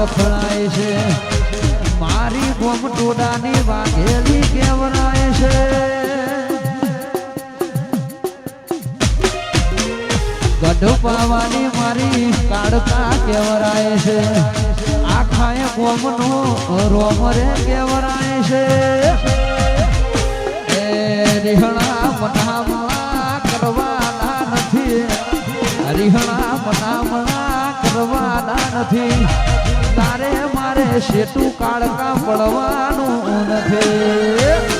વખણાય છે મારી ગોમટોડાની વાઘેલી કેવરાય છે ગઢ પાવાની મારી કાળકા કેવરાય છે આખાએ ગોમનો રોમરે કેવરાય છે એ રીહણા મનામણા કરવાના નથી રીહણા મનામણા કરવાના નથી તારે મારે શેટું કાળકા પડવાનું નથી